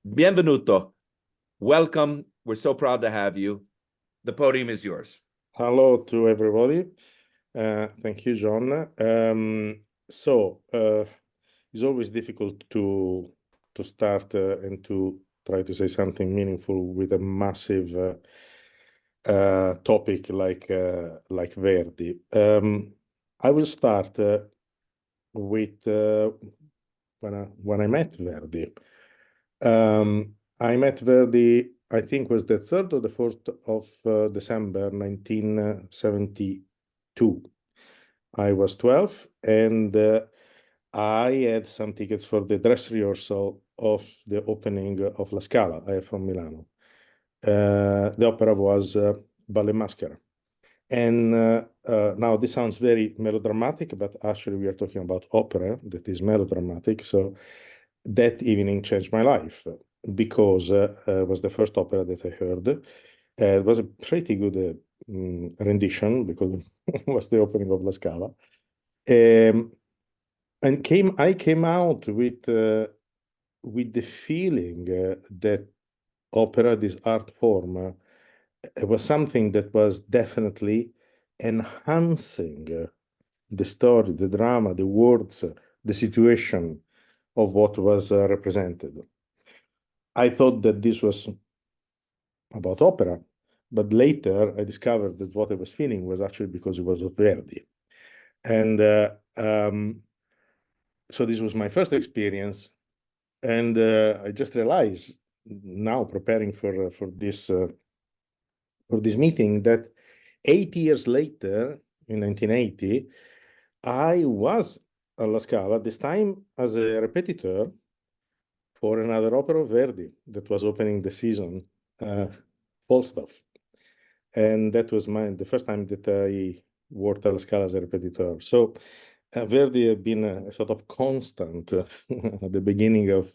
Bienvenuto. Welcome. We're so proud to have you. The podium is yours. Hello to everybody. Thank you, John. It's always difficult to start and to try to say something meaningful with a massive topic like Verdi. I will start with when I met Verdi. I met Verdi, I think was the 3rd or the 4th of December 1972. I was 12 and I had some tickets for the dress rehearsal of the opening of La Scala. I am from Milano. The opera was Ballet Maschera. And now this sounds very melodramatic, but actually we are talking about opera that is melodramatic. So that evening changed my life because it was the first opera that I heard. It was a pretty good rendition because it was the opening of La Scala. And I came out with the feeling that opera, this art form, it was something that was definitely enhancing the story, the drama, the words, the situation of what was represented. I thought that this was about opera, but later I discovered that what I was feeling was actually because it was of Verdi. And so this was my first experience. And I just realized now preparing for this meeting that 8 years later, in 1980, I was at La Scala, this time as a répétiteur for another opera of Verdi that was opening the season, Falstaff. And that was the first time that I worked at La Scala as a répétiteur. So Verdi had been a sort of constant at the beginning of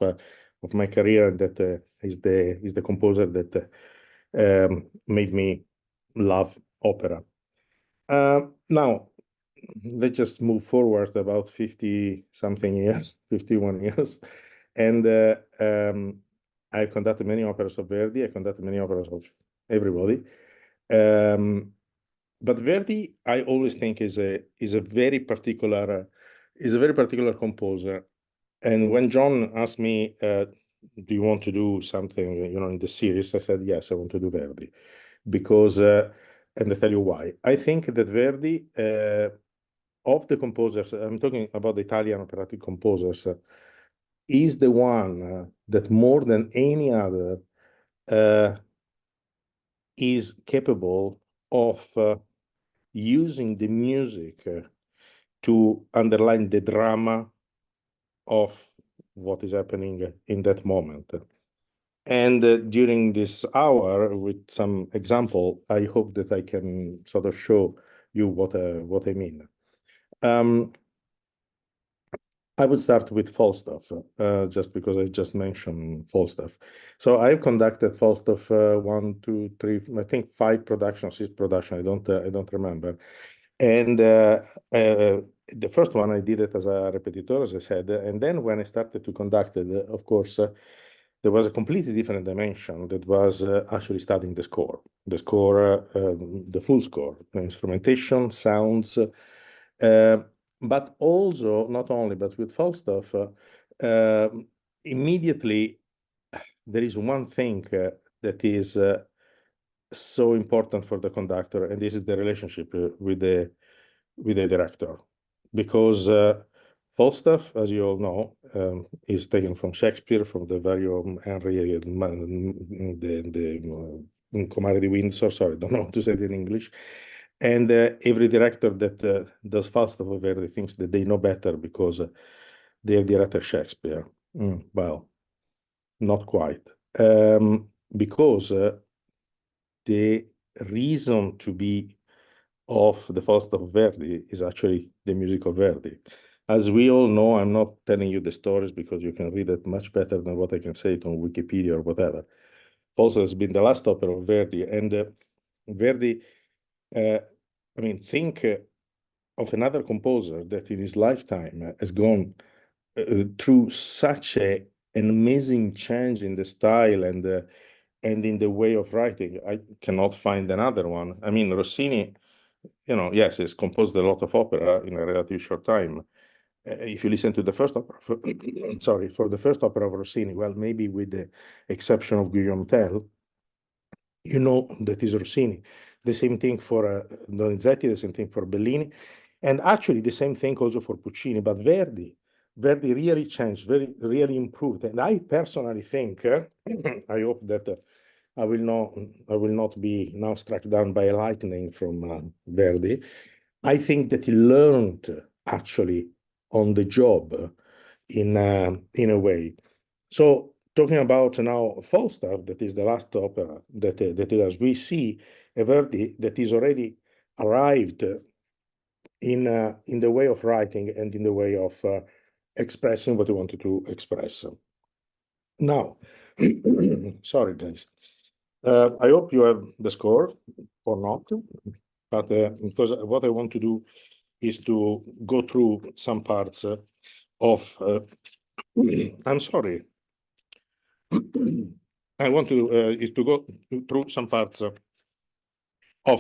my career. That is the composer that made me love opera. Now, let's just move forward about 50 something years, 51 years. And I conducted many operas of Verdi. I conducted many operas of everybody. But Verdi, I always think is a very particular composer. And when John asked me, "Do you want to do something, in the series?" I said, "Yes, I want to do Verdi," because, and I tell you why. I think that Verdi, of the composers, I'm talking about the Italian operatic composers, is the one that more than any other is capable of using the music to underline the drama of what is happening in that moment. And during this hour, with some example, I hope that I can sort of show you what I mean. I would start with Falstaff, just because I just mentioned Falstaff. So I've conducted Falstaff 1, 2, 3, I think 5 productions, 6 productions. I don't remember. And the first one I did it as a répétiteur, as I said, and then when I started to conduct it, of course, there was a completely different dimension that was actually studying the score, the full score, the instrumentation, sounds. But also, not only, but with Falstaff, immediately there is one thing that is so important for the conductor, and this is the relationship with the director, because Falstaff, as you all know, is taken from Shakespeare, from the Vario Henry, the Comare di Windsor. Sorry, don't know how to say it in English. And every director that does Falstaff of Verdi thinks that they know better because they have directed Shakespeare. Well, not quite. Because the reason to be of the Falstaff of Verdi is actually the music of Verdi. As we all know, I'm not telling you the stories because you can read it much better than what I can say it on Wikipedia or whatever. Falstaff has been the last opera of Verdi, and Verdi, think of another composer that in his lifetime has gone through such a an amazing change in the style and in the way of writing. I cannot find another one. I mean, Rossini, yes, he's composed a lot of opera in a relatively short time. If you listen to the first opera, sorry, for the first opera of Rossini, well, maybe with the exception of Guillaume Tell, you know that is Rossini. The same thing for Donizetti, the same thing for Bellini, and actually the same thing also for Puccini. But Verdi really changed, really improved. And I personally think, I hope that I will not be now struck down by lightning from Verdi. I think that he learned actually on the job in a way. So talking about now Falstaff, that is the last opera that it does, we see a Verdi that is already arrived in the way of writing and in the way of expressing what he wanted to express. Now, sorry guys, I hope you have the score or not, but because what I want to do is to go through some parts of. I'm sorry. I want to is to go through some parts of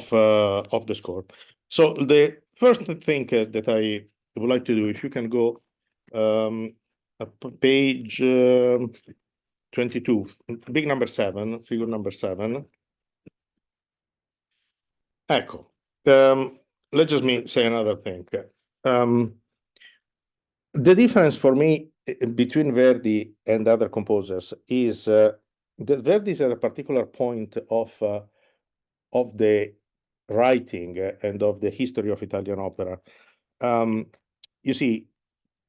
the score. So the first thing that I would like to do, if you can go page 22, big number 7, figure number 7. Ecco, let's just me say another thing. The difference for me between Verdi and other composers is that Verdi is at a particular point of the writing and of the history of Italian opera. You see,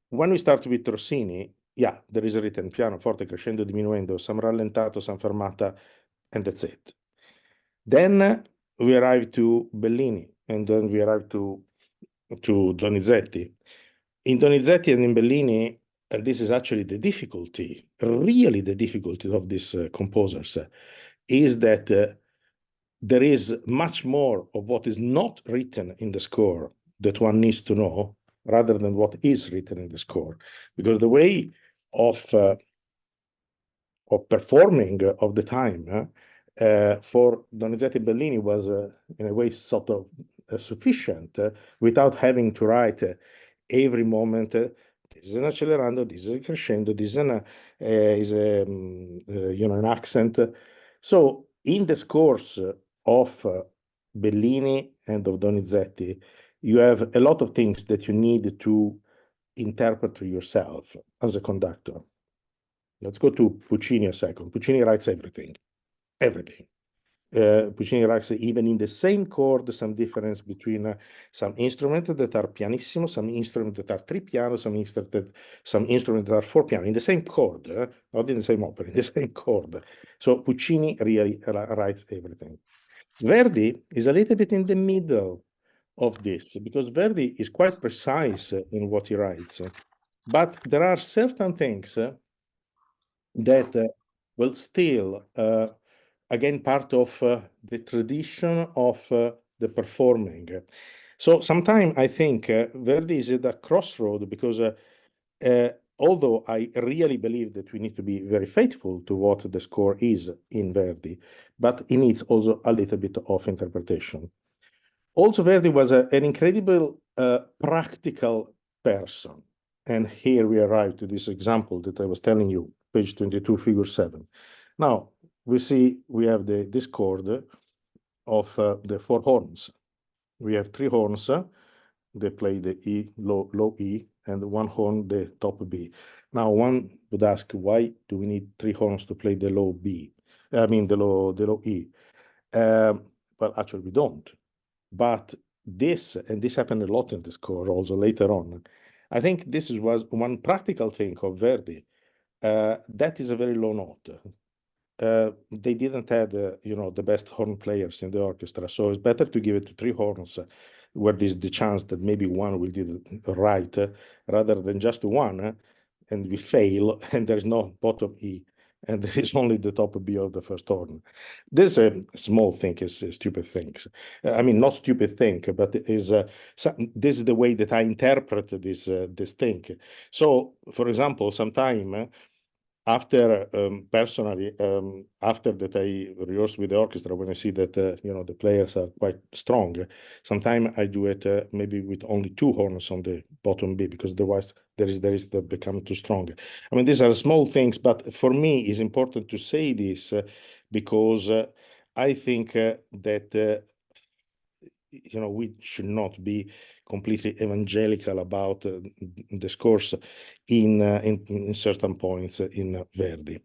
when we start with Rossini, yeah, there is a written piano, forte, crescendo, diminuendo, some rallentato, some fermata, and that's it. Then we arrive to Bellini, and then we arrive to Donizetti. In Donizetti and in Bellini, and this is actually the difficulty, really the difficulty of these composers, is that there is much more of what is not written in the score that one needs to know rather than what is written in the score. Because the way of performing of the time for Donizetti Bellini was in a way sort of sufficient without having to write every moment. This is an accelerando, this is a crescendo, this is an accent. So in the scores of Bellini and of Donizetti, you have a lot of things that you need to interpret yourself as a conductor. Let's go to Puccini a second. Puccini writes everything. Puccini writes even in the same chord some difference between some instruments that are pianissimo, some instruments that are three piano, some instruments that are four piano, in the same chord, not in the same opera, in the same chord. So Puccini really writes everything. Verdi is a little bit in the middle of this because Verdi is quite precise in what he writes, but there are certain things that will still, again, part of the tradition of the performing. So sometimes I think Verdi is at a crossroad because although I really believe that we need to be very faithful to what the score is in Verdi, but it needs also a little bit of interpretation. Also, Verdi was an incredible practical person. And here we arrive to this example that I was telling you, page 22, figure 7. Now, we see we have this chord of the four horns. We have three horns. They play the E, low E, and one horn, the top B. Now, one would ask, why do we need three horns to play the low B? I mean, the low E. Well, actually, we don't. But this happened a lot in the score also later on. I think this was one practical thing of Verdi. That is a very low note. They didn't have, the best horn players in the orchestra, so it's better to give it to three horns, where there's the chance that maybe one will do it right, rather than just one, and we fail, and there's no bottom E, and there is only the top B of the first horn. This is a small thing, is stupid things. I mean, not stupid thing, but this is the way that I interpret this thing. So, for example, sometime after personally, after that I rehearse with the orchestra, when I see that the players are quite strong, sometimes I do it maybe with only 2 horns on the bottom B, because otherwise there is that become too strong. I mean, these are small things, but for me it's important to say this because I think that we should not be completely evangelical about the scores in certain points in Verdi.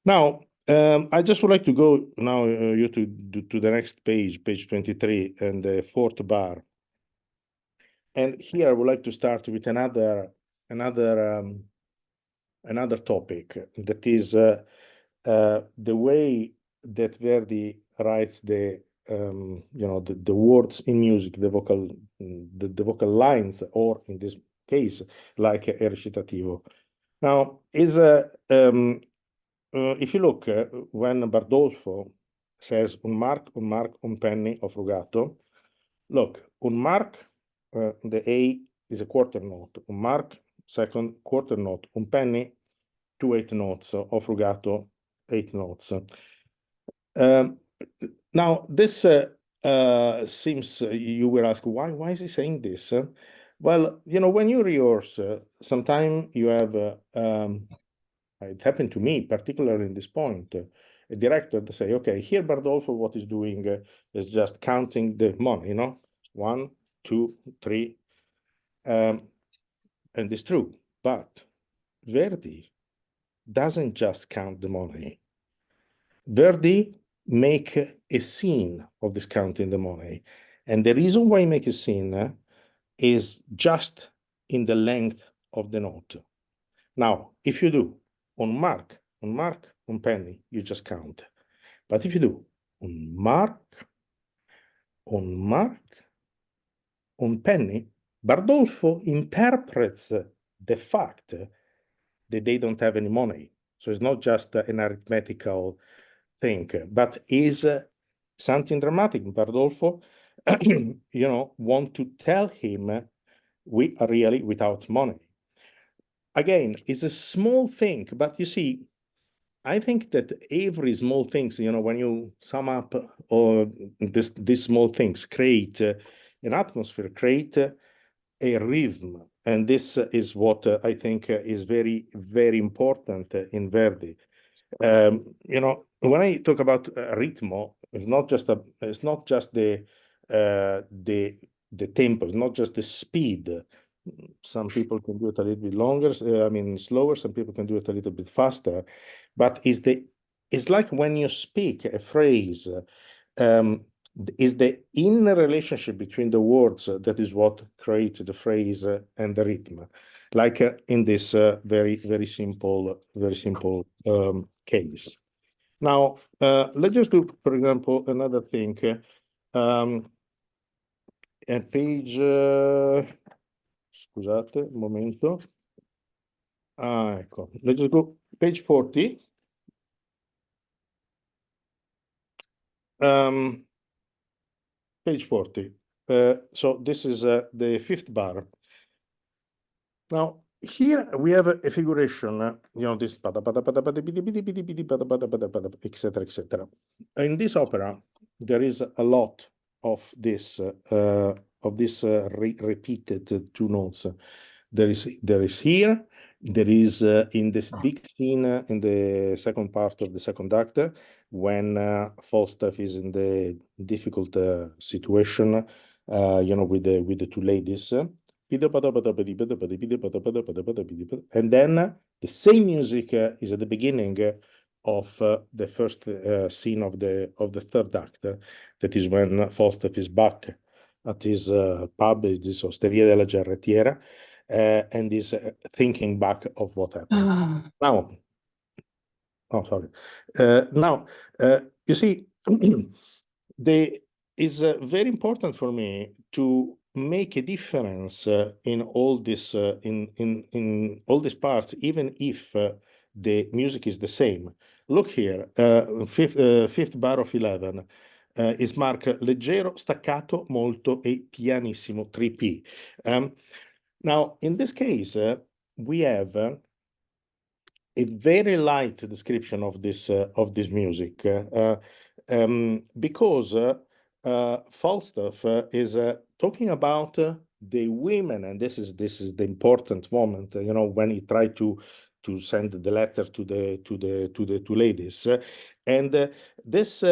Now, I just would like to go now you to the next page 23, and the 4th bar. And here I would like to start with another topic, that is the way that Verdi writes the words in music, the vocal lines, or in this case, like a recitativo. Now, if you look when Bardolfo says un mark, un penny of rugato, look, un mark, the A is a quarter note, un mark, second quarter note, un penny, 2 8 notes of rugato, 8 notes. Now, this seems, you will ask, why is he saying this? Well, when you rehearse, sometimes you have, it happened to me, particularly in this point, a director to say, okay, here Bardolfo, what he's doing is just counting the money, 1, 2, 3. And it's true, but Verdi doesn't just count the money. Verdi make a scene of this counting the money. And the reason why he make a scene is just in the length of the note. Now, if you do un mark, un penny, you just count. But if you do un mark, un penny, Bardolfo interprets the fact that they don't have any money. So it's not just an arithmetical thing, but is something dramatic. Bardolfo, want to tell him we are really without money. Again, it's a small thing, but you see, I think that every small things, when you sum up all these small things, create an atmosphere, create a rhythm. And this is what I think is very, very important in Verdi. When I talk about ritmo, it's not just the tempo, it's not just the speed. Some people can do it a little bit longer, slower. Some people can do it a little bit faster. But it's like when you speak a phrase, is the inner relationship between the words that is what creates the phrase and the rhythm. Like in this very, very simple case. Now, let's just do, for example, another thing. At page, scusate, un momento. Ecco, let's just go page 40. Page 40. So this is the 5th bar. Now, here we have a figuration, this etc., etc. In this opera, there is a lot of this repeated 2 notes. There is here. There is in this big scene in the second part of the second act, when Falstaff is in the difficult situation, with the 2 ladies. And then the same music is at the beginning of the first scene of the 3rd act. That is when Falstaff is back at his pub, this Osteria della Giarrettiera, and is thinking back of what happened. Now, you see, is very important for me to make a difference in all this in all these parts, even if the music is the same. Look here, 5th bar of 11 is marked leggero, staccato, molto e pianissimo, 3P. Now, in this case, we have a very light description of this music because Falstaff is talking about the women, and this is the important moment, you know, when he tried to send the letter to the two ladies, and this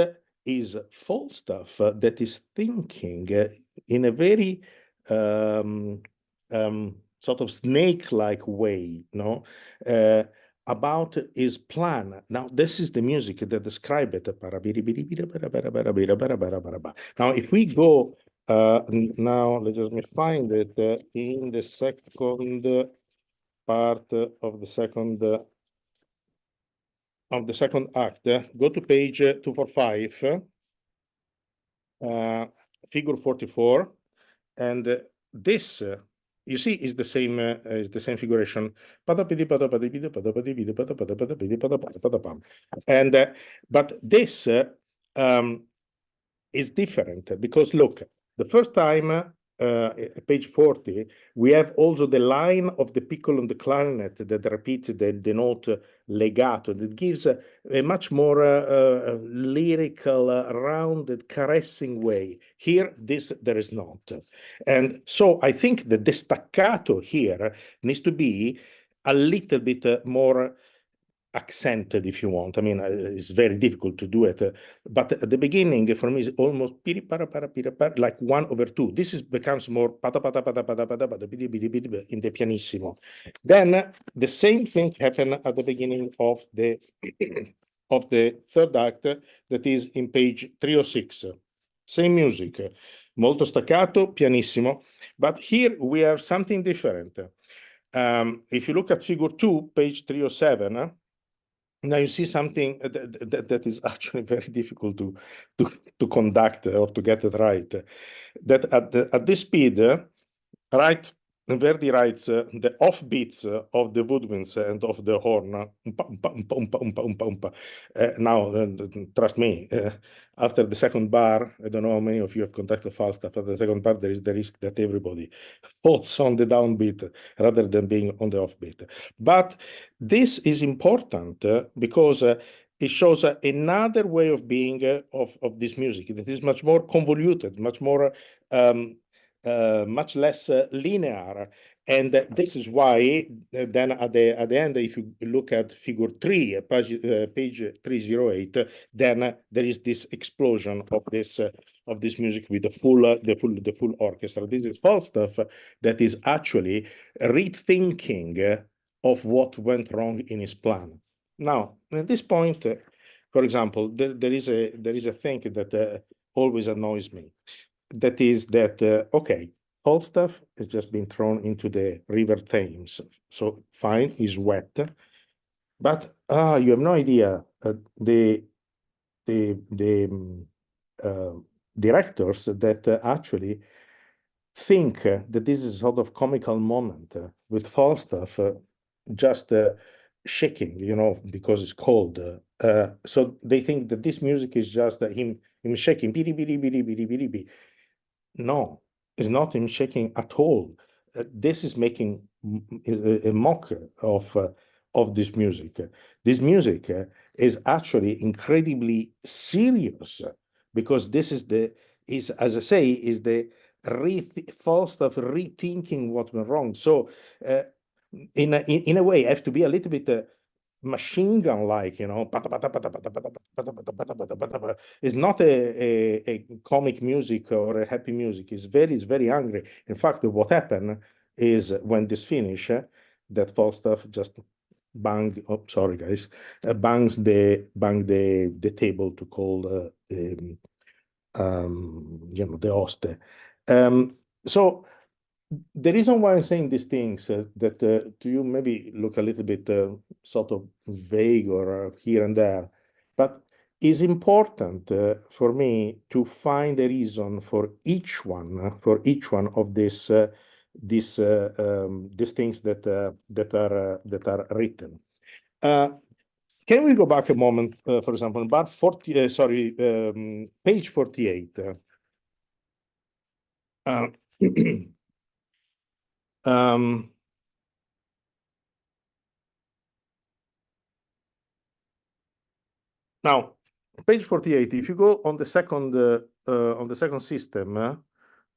is Falstaff that is thinking in a very sort of snake-like way, no, about his plan. Now, this is the music that describes it. Now, if we go now, let me find it in the second part of the second act. Go to page 245, figure 44, and this. You see, is the same figuration, and but this is different because look, the first time, page 40, we have also the line of the piccolo and the clarinet that repeats the note legato, that gives a much more lyrical, rounded, caressing way. Here, there is not. And so I think that the staccato here needs to be a little bit more accented, if you want. I mean, it's very difficult to do it, but at the beginning, for me, is almost like 1/2. This becomes more in the pianissimo. Then the same thing happened at the beginning of the of the third act, that is in page 306. Same music, molto staccato, pianissimo, but here we have something different. If you look at figure 2, page 307, now you see something that is actually very difficult to conduct or to get it right. That at this speed, right, Verdi writes the offbeats of the woodwinds and of the horn. Now, trust me, after the second bar, I don't know how many of you have conducted Falstaff. After the second bar, there is the risk that everybody falls on the downbeat rather than being on the offbeat. But this is important because it shows another way of being of this music that is much more convoluted, much more much less linear. And this is why then at the end, if you look at figure 3, page 308, then there is this explosion of this music with the full orchestra. This is Falstaff that is actually rethinking of what went wrong in his plan. Now, at this point, for example, there is a thing that always annoys me. That is that, okay, Falstaff has just been thrown into the river Thames. So fine, he's wet. But you have no idea, the directors that actually think that this is a sort of comical moment with Falstaff just shaking, you know, because it's cold. So they think that this music is just him shaking. No, it's not him shaking at all. This is making a mock of this music. This music is actually incredibly serious because this is, as I say, is the Falstaff rethinking what went wrong. So in a way, I have to be a little bit machine gun like, you know. It's not a comic music or a happy music. It's very angry. In fact, what happened is when this finish, that Falstaff just bang, oh sorry guys, bangs the table to call you know, the host. So the reason why I'm saying these things that to you maybe look a little bit sort of vague or here and there, but is important for me to find a reason for each one of these things that are written. Can we go back a moment, for example, bar 40, page 48. Now, page 48, if you go on the second system,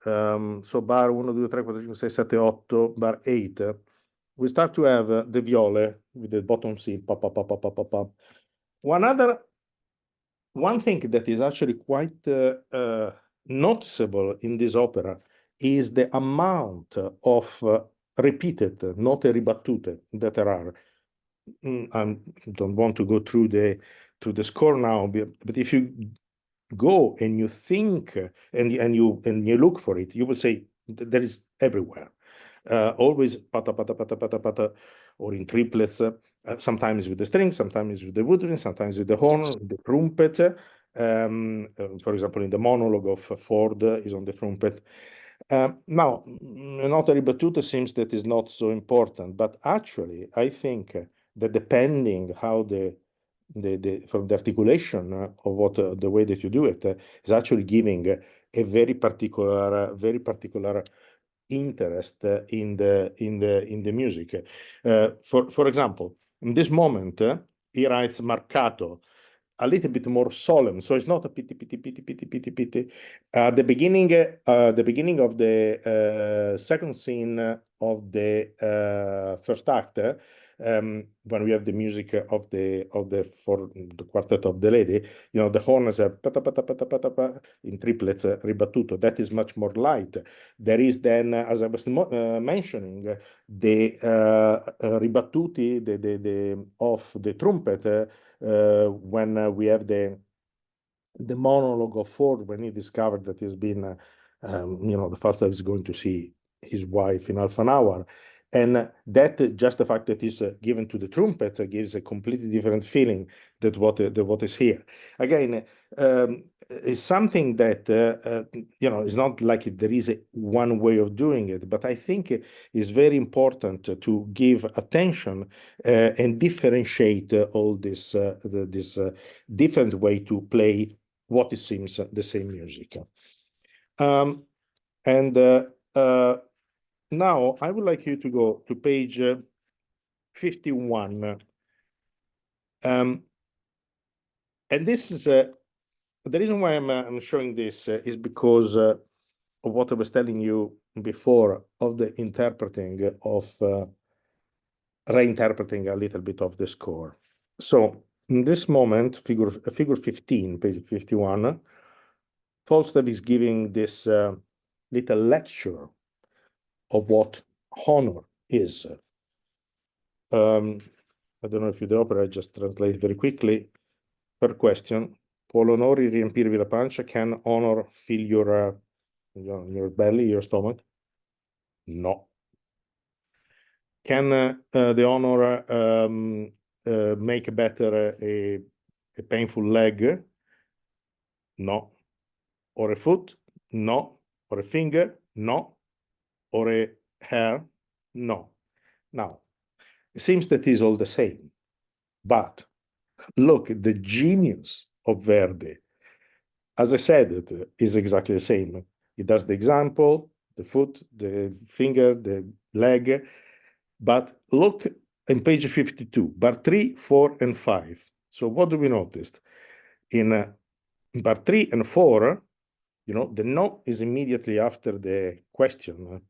so bar 1, 2, 3, 4, 5, 6, 7, 8, bar 8, we start to have the viole with the bottom C, pa, pa, pa, pa, pa, pa, pa. One thing that is actually quite noticeable in this opera is the amount of repeated note ribattute that there are. I don't want to go through the score now, but if you go and you think and you look for it, you will say there is everywhere. Always pata pata pata pata pata, or in triplets. Sometimes with the string, sometimes with the woodwind, sometimes with the horn, the trumpet. For example, in the monologue of Ford is on the trumpet. Now, nota ribattuta seems that is not so important, but actually, I think that depending how from the articulation of what the way that you do it is actually giving a very particular interest in the music. For example, in this moment, he writes marcato, a little bit more solemn, so it's not a pity pity pity pity pity pity. The beginning of the second scene of the first act, when we have the music of for the quartet of the lady, the horn is a pata pata pata pata pa in triplets ribattuto. That is much more light. There is then, as I was mentioning, the ribattuti of the trumpet when we have the monologue of Ford when he discovered that he's been, the Falstaff is going to see his wife in half an hour. And that, just the fact that it's given to the trumpet gives a completely different feeling than what is here. Again, it's something that, it's not like there is one way of doing it, but I think it's very important to give attention and differentiate all this different way to play what it seems the same music. Now I would like you to go to page 51. And this is the reason why I'm showing this is because of what I was telling you before of the interpreting of reinterpreting a little bit of the score. So in this moment, figure 15, page 51, Falstaff is giving this little lecture of what honor is. I don't know if you the opera, I just translate very quickly per question. Può l'onore riempirvi la pancia? Can honor fill your belly, your stomach? No. Can the honor make better a painful leg? No. Or a foot? No. Or a finger? No. Or a hair? No. Now, it seems that is all the same. But look at the genius of Verdi. As I said, it is exactly the same. He does the example, the foot, the finger, the leg. But look in page 52, bar 3, 4, and 5. So what do we notice? In bar 3 and 4, the no is immediately after the question.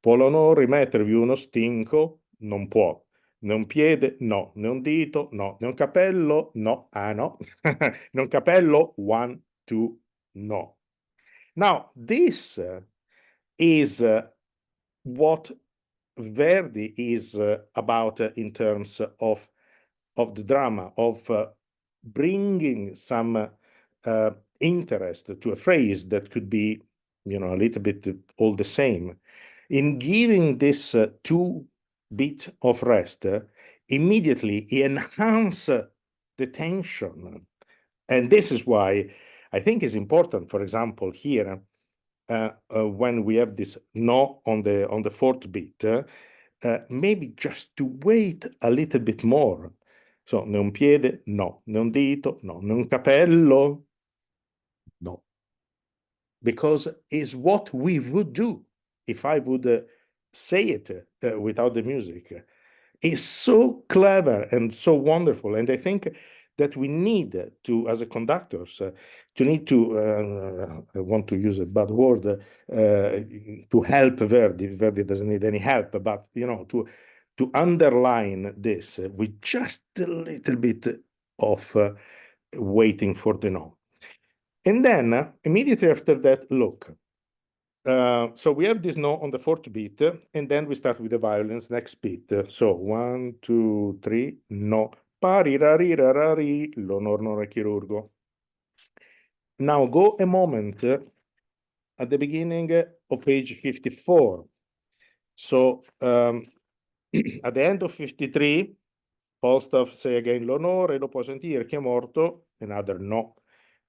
Può l'onore rimettervi uno stinco? Non può. Né un piede? No. Né un dito? No. Né un capello? No. Ah, no. Né un capello? 1, 2, no. Now, this is what Verdi is about in terms of the drama, of bringing some interest to a phrase that could be, a little bit all the same. In giving this 2 bit of rest, immediately he enhances the tension. And this is why I think it's important, for example, here, when we have this no on the 4th beat, maybe just to wait a little bit more. So, né un piede? No. Né un dito? No. Né un capello? No. Because it's what we would do if I would say it without the music. It's so clever and so wonderful. And I think that we need to, as a conductors, to need to, I want to use a bad word, to help Verdi. Verdi doesn't need any help, but, you know, to underline this with just a little bit of waiting for the no. And then immediately after that, look. So we have this no on the fourth beat, and then we start with the violins, next beat. So 1, 2, 3, no. Pari, rari, rarari, l'onor non è chirurgo. Now go a moment at the beginning of page 54. So at the end of 53, Falstaff say again l'onore, lo può sentire che è morto, another no.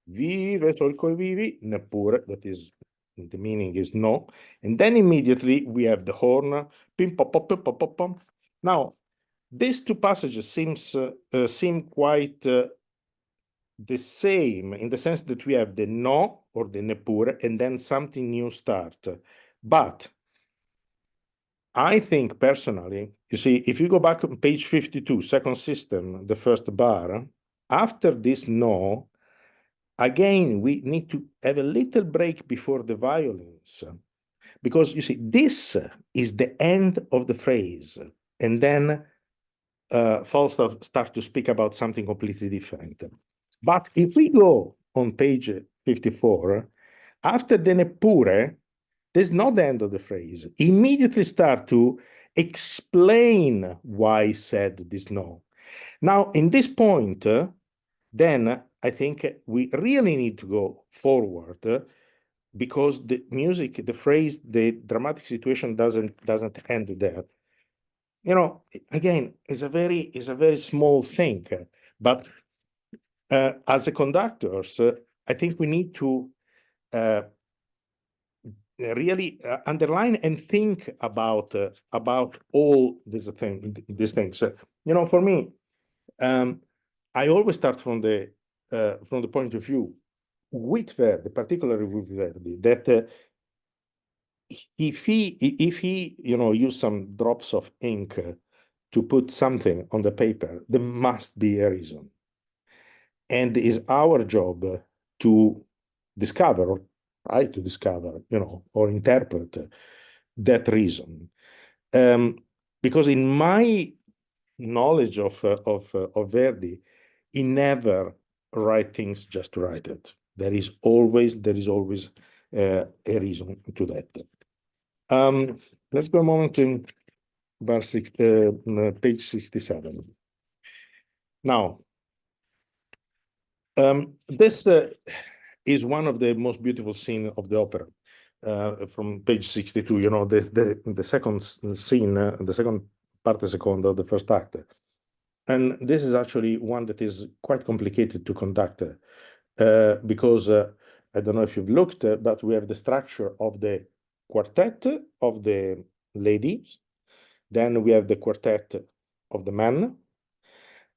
Vive sol coi vivi, neppure, that is, the meaning is no. And then immediately we have the horn, pim, pop, pop, pop, pop, pop. Now, these two passages seem quite the same in the sense that we have the no or the neppure, and then something new start. But I think personally, you see, if you go back on page 52, second system, the first bar, after this no, again, we need to have a little break before the violins. Because you see, this is the end of the phrase. And then Falstaff starts to speak about something completely different. But if we go on page 54, after the neppure, there's not the end of the phrase. Immediately start to explain why he said this no. Now, in this point, then I think we really need to go forward because the music, the phrase, the dramatic situation doesn't end there. You know, again, it's a very small thing, but as a conductors, I think we need to really underline and think about all these things. You know, for me, I always start from the point of view with Verdi, particularly with Verdi, that if he you know use some drops of ink to put something on the paper, there must be a reason, and it's our job to discover, try to discover, you know, or interpret that reason. Because in my knowledge of Verdi, he never write things just to write it. There is always a reason to that. Let's go a moment in page 67. Now, this is one of the most beautiful scenes of the opera. From page 62, you know, the second scene, the second parte seconda of the first act. And this is actually one that is quite complicated to conduct because I don't know if you've looked, but we have the structure of the quartet of the ladies, then we have the quartet of the men,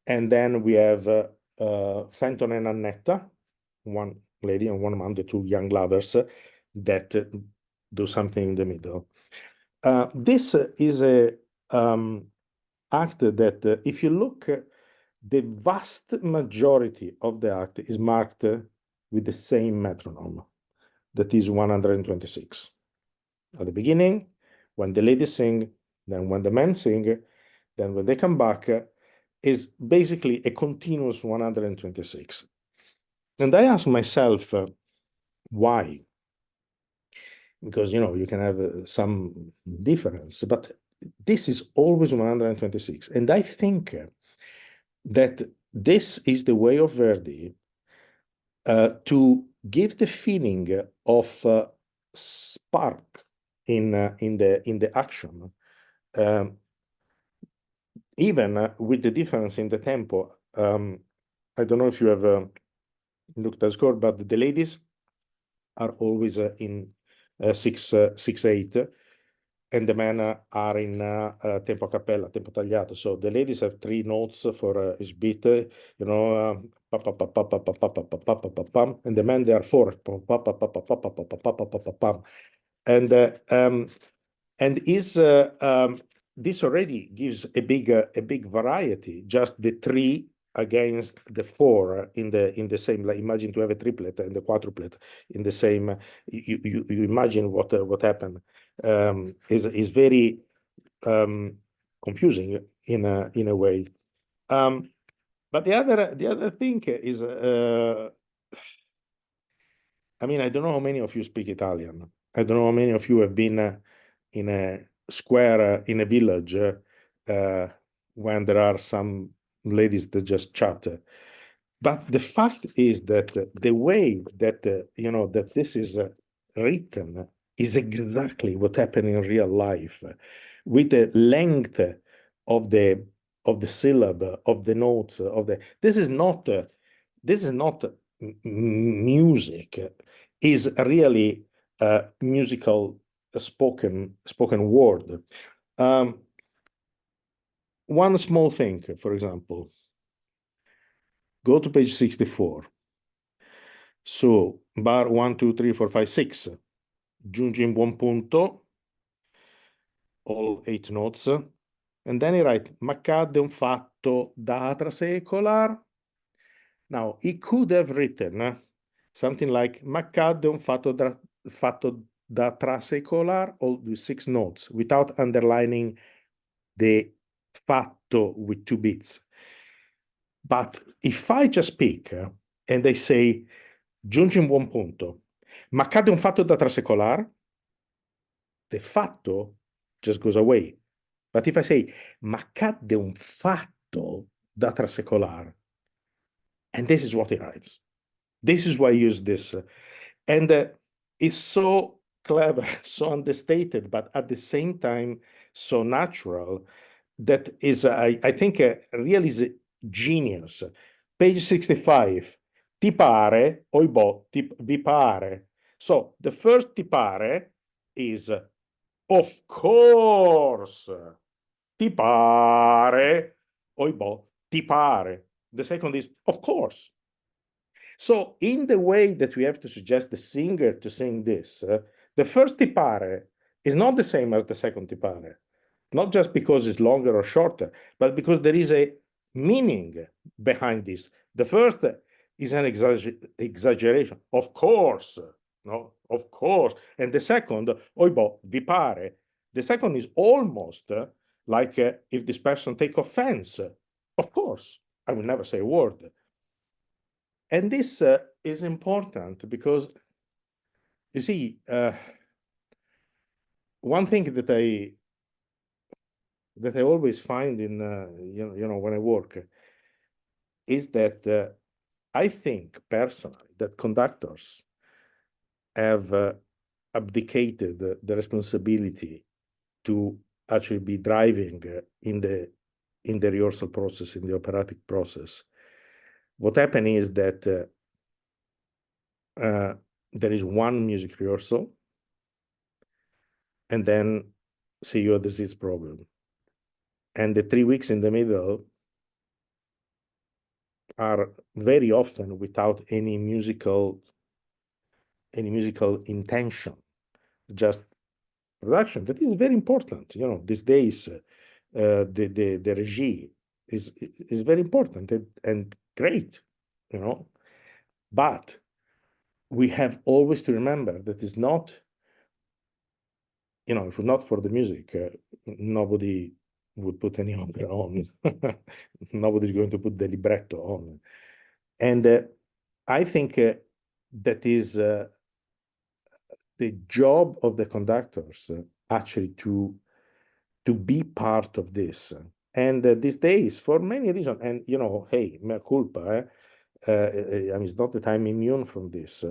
and then we have Fenton and Annetta, one lady and one man, the two young lovers that do something in the middle. This is a act that, if you look, the vast majority of the act is marked with the same metronome, that is 126. At the beginning, when the ladies sing, then when the men sing, then when they come back, is basically a continuous 126. And I ask myself, why? Because, you know, you can have some difference, but this is always 126. And I think that this is the way of Verdi to give the feeling of spark in the action, even with the difference in the tempo. I don't know if you have looked at the score, but the ladies are always in 6/8, and the men are in tempo a cappella, tempo tagliato. So the ladies have 3 notes for each beat, you know, and the men they are 4, and is this already gives a big variety. Just the 3 against the four in the same, like imagine to have a triplet and the quadruplet in the same, you imagine what happened. Is very confusing in a way. But the other thing is, I mean, I don't know how many of you speak Italian. I don't know how many of you have been in a square in a village when there are some ladies that just chat. But the fact is that the way that that this is written is exactly what happened in real life, with the length of the syllable, of the notes, of the. This is not music. Is really musical spoken word. One small thing, for example, go to page 64. So, bar 1, 2, 3, 4, 5, 6. Giungi in buon punto, all 8 notes. And then he write, m'accadde un fatto da trasecolar. Now, he could have written something like, m'accadde un fatto da trasecolar, all with 6 notes, without underlining the fatto with 2 bits. But if I just speak and I say, giungi in buon punto, m'accade un fatto da trasecolar, the fatto just goes away. But if I say, m'accade un fatto da trasecolar, and this is what he writes. This is why I use this. And it's so clever, so understated, but at the same time, so natural, that is, I think, really is genius. Page 65. Ti pare, oibò, vi pare. So the first ti pare is, of course. Ti pare, oibò, ti pare. The second is, of course. So in the way that we have to suggest the singer to sing this, the first ti pare is not the same as the second ti pare. Not just because it's longer or shorter, but because there is a meaning behind this. The first is an exaggeration. Of course, no, of course. And the second, oibò, vi pare. The second is almost like if this person take offense. Of course, I will never say a word. And this is important because, you see, one thing that I always find in when I work is that I think personally that conductors have abdicated the responsibility to actually be driving in the rehearsal process, in the operatic process. What happened is that there is one music rehearsal, and then see your disease problem. And the 3 weeks in the middle are very often without any musical intention, just production. That is very important. These days, the regie is very important and great, But we have always to remember that it's not, if not for the music, nobody would put any opera on. Nobody's going to put the libretto on. And I think that is the job of the conductors actually to be part of this. And these days, for many reasons, and hey, mea culpa, I mean, it's not that I'm immune from this.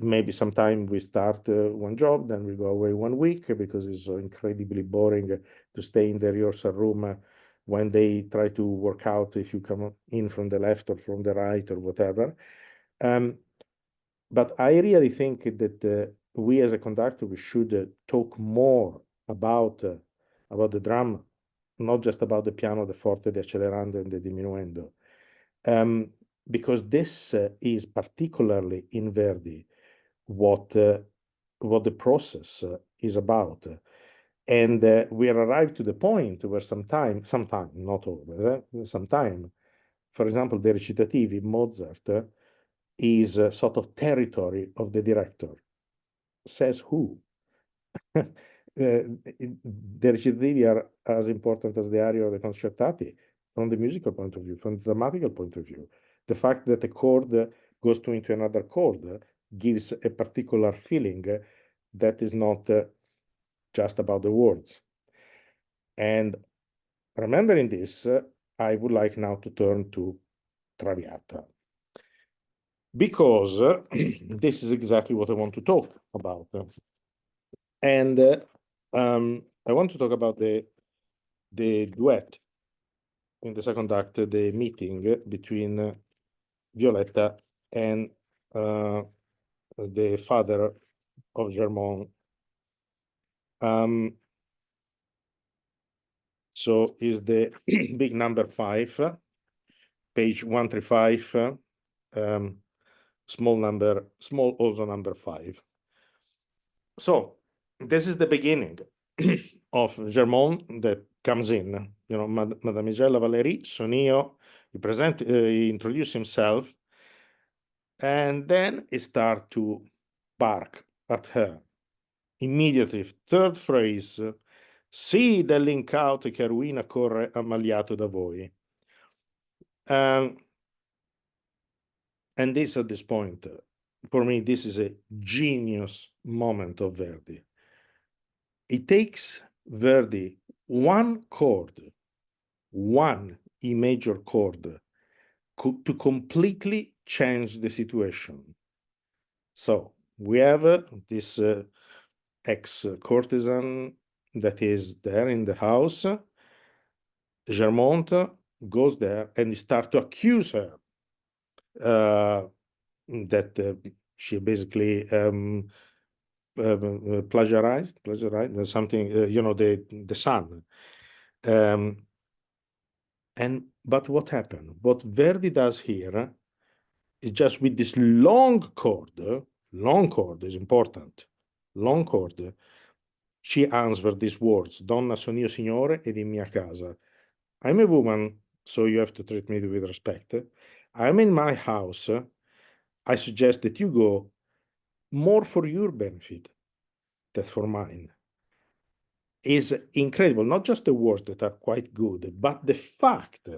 Maybe sometime we start one job, then we go away 1 week because it's so incredibly boring to stay in the rehearsal room when they try to work out if you come in from the left or from the right or whatever. But I really think that we as a conductor, we should talk more about the drum, not just about the piano, the forte, the accelerando, and the diminuendo. Because this is particularly in Verdi what the process is about. And we arrived to the point where sometime, not always, sometime, for example, the recitativi, Mozart is a sort of territory of the director. Says who? The recitativi are as important as the aria or the concertati from the musical point of view, from the dramatical point of view. The fact that a chord goes into another chord gives a particular feeling that is not just about the words. And remembering this, I would like now to turn to Traviata, because this is exactly what I want to talk about. And I want to talk about the duet in the second act, the meeting between Violetta and the father of Germont. So is the big number 5, page 135, small also number 5. So this is the beginning of Germont that comes in. You know, Mademoiselle Valérie, Sonio, he introduces himself, and then he starts to bark at her. Immediately, third phrase, sì dell'incauto che a ruina corre ammaliato da voi. And this at this point, for me, this is a genius moment of Verdi. It takes Verdi one chord, one E major chord, to completely change the situation. So we have this ex-courtesan that is there in the house. Germont goes there and starts to accuse her that she basically plagiarized something, you know, the son. But what happened? What Verdi does here is just with this long chord is important, long chord, she answered these words, Donna son io signore ed in mia casa. I'm a woman, so you have to treat me with respect. I'm in my house. I suggest that you go more for your benefit than for mine. Is incredible, not just the words that are quite good, but the fact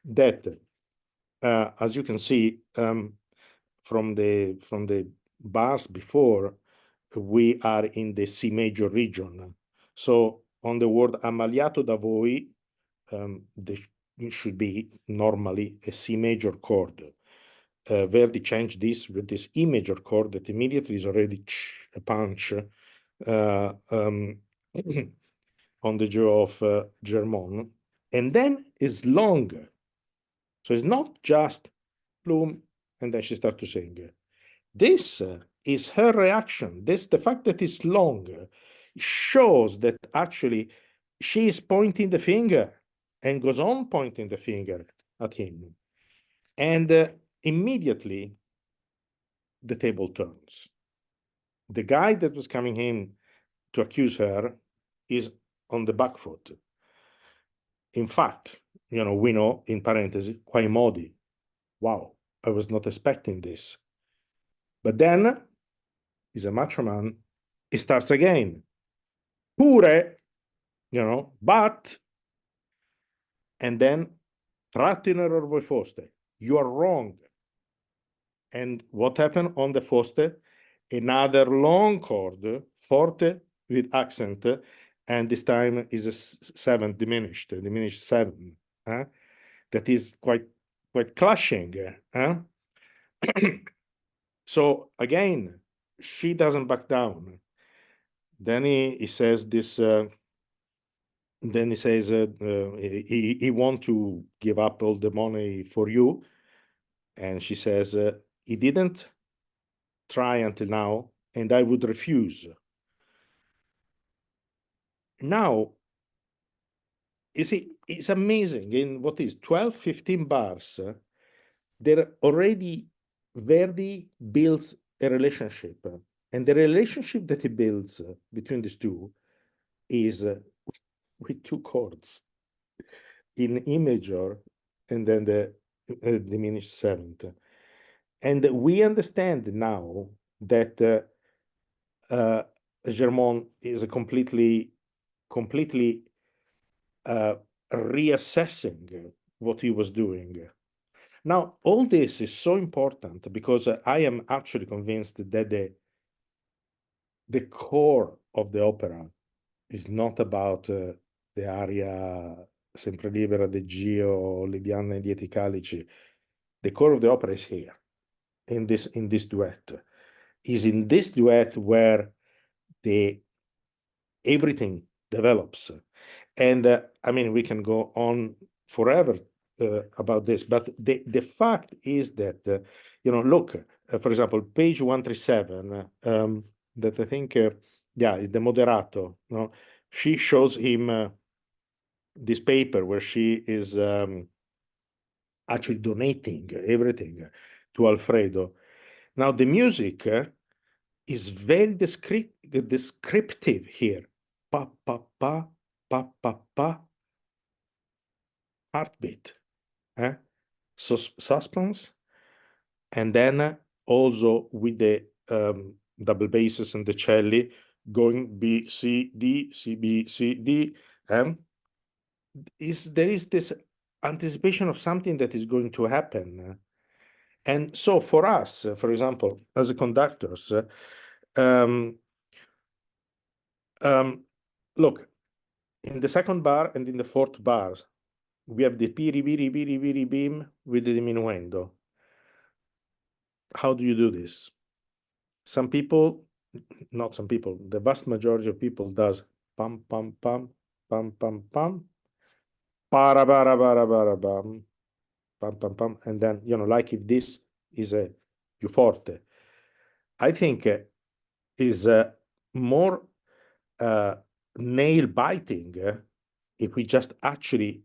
that, as you can see from the bars before, we are in the C major region. So on the word ammaliato da voi, there should be normally a C major chord. Verdi changed this with this E major chord that immediately is already a punch on the jaw of Germont, and then is longer. So it's not just plume, and then she starts to sing. This is her reaction. The fact that it's long shows that actually she is pointing the finger and goes on pointing the finger at him. And immediately the table turns. The guy that was coming in to accuse her is on the back foot. In fact, you know, we know, in parentheses, quai modi. Wow, I was not expecting this. But then, he's a macho man, he starts again. Pure, you know, but, and then, tratto in error voi foste. You are wrong. And what happened on the foste? Another long chord, forte with accent, and this time is a 7 diminished 7. That is quite clashing. So again, she doesn't back down. Then he says this. Then he says he want to give up all the money for you, and she says he didn't try until now, and I would refuse. Now, you see, it's amazing. In what is 12, 15 bars, there already Verdi builds a relationship. And the relationship that he builds between these two is with two chords in E major and then the diminished seventh. And we understand now that Germont is a completely reassessing what he was doing. Now, all this is so important because I am actually convinced that the core of the opera is not about the aria sempre libera de Gio, Liviana e Dieti Calici. The core of the opera is here, in this duet. Is in this duet where everything develops. And I mean, we can go on forever about this, but the fact is that, look, for example, page 137, that I think, is the moderato. No? She shows him this paper where she is actually donating everything to Alfredo. Now, the music is very descriptive here. Pa, pa, pa, pa, pa, pa. Heartbeat. Suspense. And then also with the double basses and the cello going B, C, D, C, B, C, D. There is this anticipation of something that is going to happen. And so for us, for example, as a conductors, look, in the second bar and in the fourth bar, we have the piri, piri, piri, piri, beam with the diminuendo. How do you do this? Some people, not some people, the vast majority of people does pam, pam, pam, pam, pam, pam, para, para, para, para, pam, pam, pam, pam, and then, like if this is a più forte. I think is more nail biting if we just actually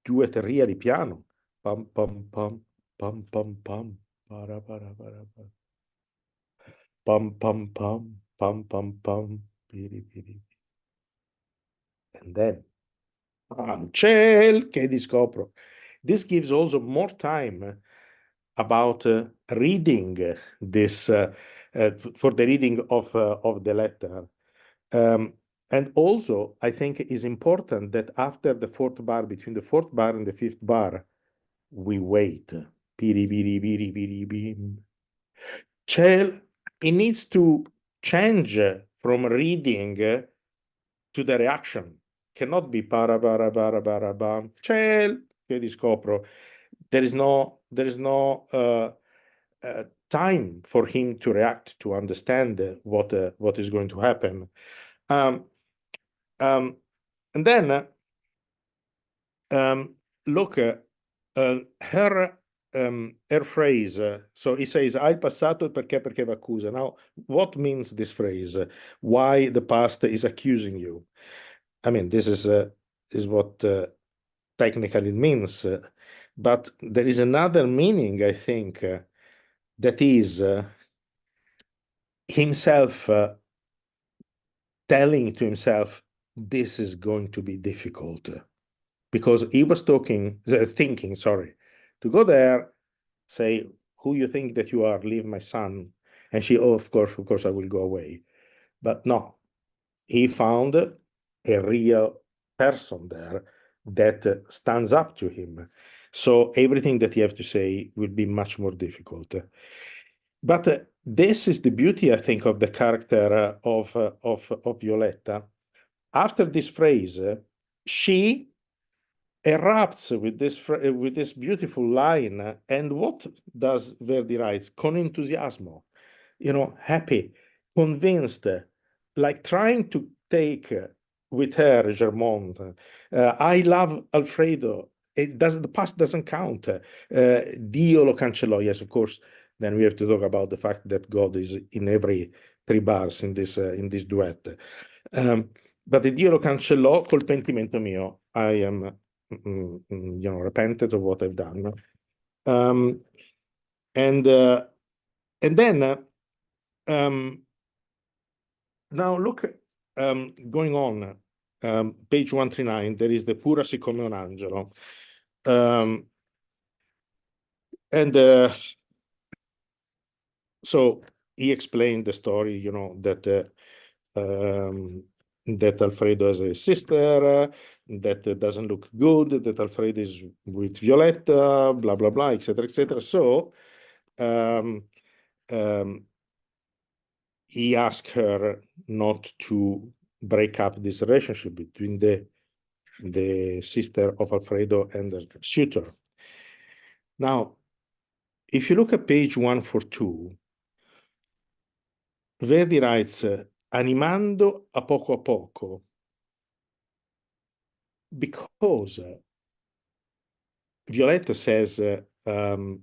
do it really piano. Pam, pam, pam, pam, pam, pam, para, para, para, para. Pam, pam, pam, pam, pam, pam, piri, piri. And then, ciel che discopro. This gives also more time about reading this, for the reading of the letter. And also, I think it is important that after the fourth bar, between the fourth bar and the fifth bar, we wait. Piri, piri, piri, piri, bim. Ciel, it needs to change from reading to the reaction. Cannot be para, para, para, para, bam. Ciel, che discopro. There is no time for him to react, to understand what is going to happen. And then look, her phrase. So he says, "Ah, il passato perché vi accusa." Now, what means this phrase? Why the past is accusing you? I mean, this is what technically it means. But there is another meaning, I think, that is himself telling to himself, this is going to be difficult. Because he was thinking, to go there, say, who you think that you are, leave my son. And she, oh, of course, I will go away. But no, he found a real person there that stands up to him. So everything that you have to say will be much more difficult. But this is the beauty, I think, of the character of Violetta. After this phrase, she erupts with this beautiful line. And what does Verdi write? Con entusiasmo, happy, convinced, like trying to take with her Germont. I love Alfredo. The past doesn't count. Dio lo cancellò. Yes, of course. Then we have to talk about the fact that God is in every three bars in this duet. But the Dio lo cancellò col pentimento mio. I am, repented of what I've done. And then now look, going on, page 139, there is the Pura siccome un angelo. And so he explained the story, you know, that Alfredo has a sister that doesn't look good, that Alfredo is with Violetta, blah, blah, blah, etc., etc. So he asked her not to break up this relationship between the sister of Alfredo and the suitor. Now, if you look at page 142, Verdi writes, animando a poco, because Violetta says,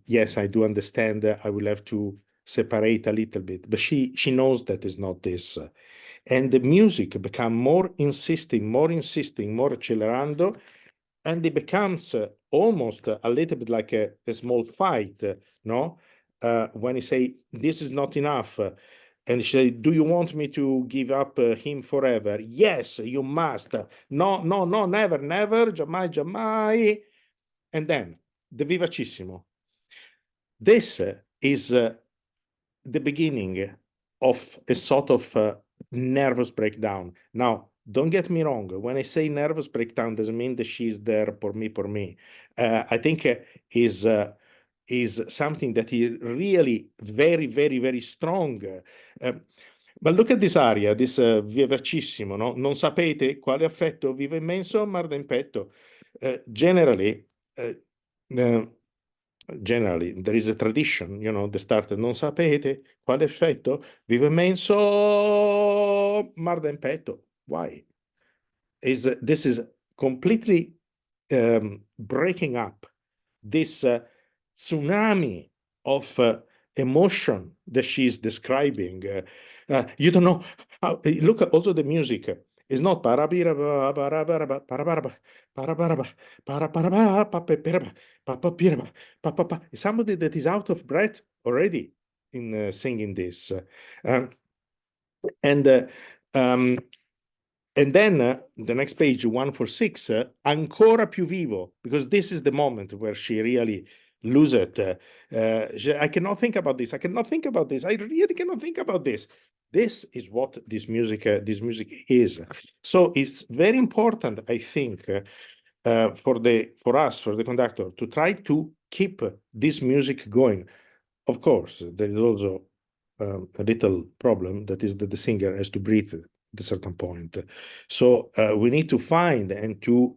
yes, I do understand, I will have to separate a little bit, but she knows that is not this. And the music become more insisting, more accelerando, and it becomes almost a little bit like a small fight, no? When he say, this is not enough, and she say, do you want me to give up him forever? Yes, you must. No, no, no, never, never, jamais, jamais. And then the vivacissimo. This is the beginning of a sort of nervous breakdown. Now, don't get me wrong. When I say nervous breakdown, doesn't mean that she's there for me. I think is something that is really very, very, very strong. Ma look at this aria, this vivacissimo, no? Non sapete quale affetto vivo immenso, mar in petto. Generally, there is a tradition, you know, the started, non sapete quale effetto vivo immenso, mar in petto. Why? This is completely breaking up this tsunami of emotion that she's describing. You don't know how, look at also the music. It's not it's somebody that is out of breath already in singing this. And then the next page, 146, ancora più vivo, because this is the moment where she really loses it. I cannot think about this. I cannot think about this. I really cannot think about this. This is what this music is. So it's very important, I think, for us, for the conductor, to try to keep this music going. Of course, there is also a little problem, that is that the singer has to breathe at a certain point. So we need to find and to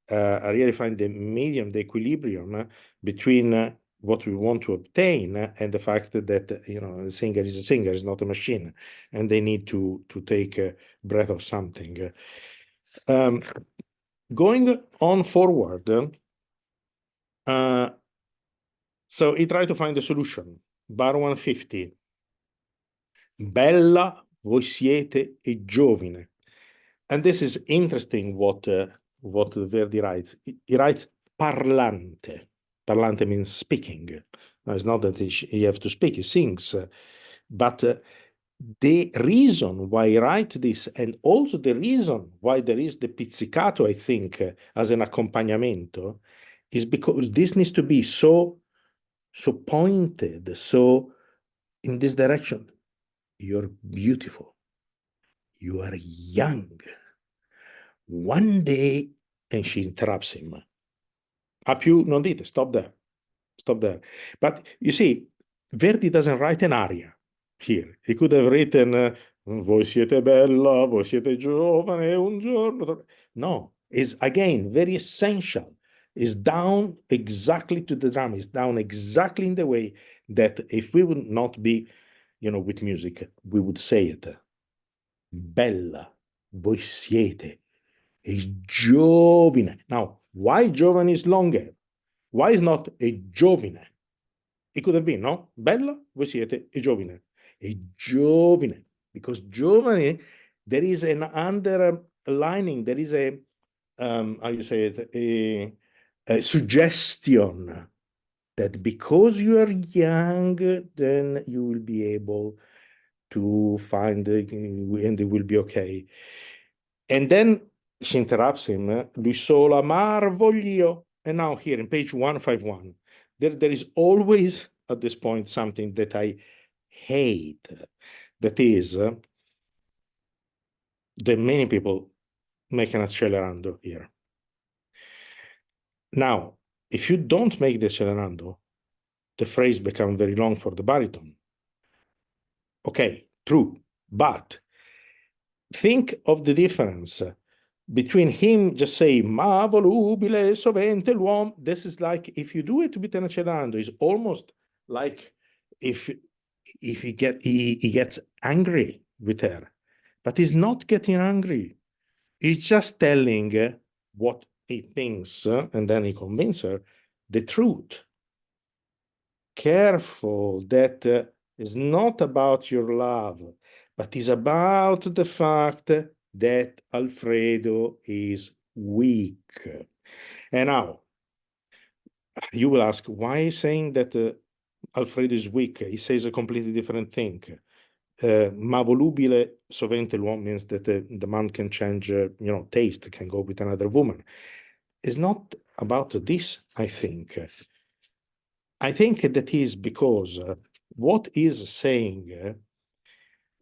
really find the medium, the equilibrium between what we want to obtain and the fact that, you know, the singer is a singer, is not a machine, and they need to take a breath of something. Going on forward, so he tried to find a solution. Bar 150. Bella, voi siete e giovine. And this is interesting what Verdi writes. He writes parlante. Parlante means speaking. Now, it's not that he has to speak, he sings. But the reason why he writes this, and also the reason why there is the pizzicato, I think, as an accompanimento, is because this needs to be so pointed, so in this direction. You're beautiful. You are young. One day, and she interrupts him. A più non dite, stop there. Stop there. But you see, Verdi doesn't write an aria here. He could have written, voi siete bella, voi siete giovane, un giorno. No, it's again very essential. It's down exactly to the drama. It's down exactly in the way that if we would not be, you know, with music, we would say it. Bella, voi siete. Is giovine. Now, why giovane is longer? Why is not a giovine? It could have been, no? Bella, voi siete e giovine. E giovine. Because giovane, there is an underlining, there is a, how you say it, a suggestion that because you are young, then you will be able to find, and it will be okay. And then she interrupts him, lui solo amar voglio. And now here in page 151, there is always at this point something that I hate. That is that many people make an accelerando here. Now, if you don't make the accelerando, the phrase becomes very long for the baritone. Okay, true, but think of the difference between him just saying ma volubile sovente l'uomo. This is like if you do it with an accelerando, it's almost like if he gets angry with her, but he's not getting angry. He's just telling what he thinks, and then he convinces her the truth. Careful, that is not about your love, but is about the fact that Alfredo is weak. And now, you will ask, why is saying that Alfredo is weak? He says a completely different thing. Ma volubile sovente l'uomo means that the man can change, taste, can go with another woman. It's not about this, I think. I think that is because what is saying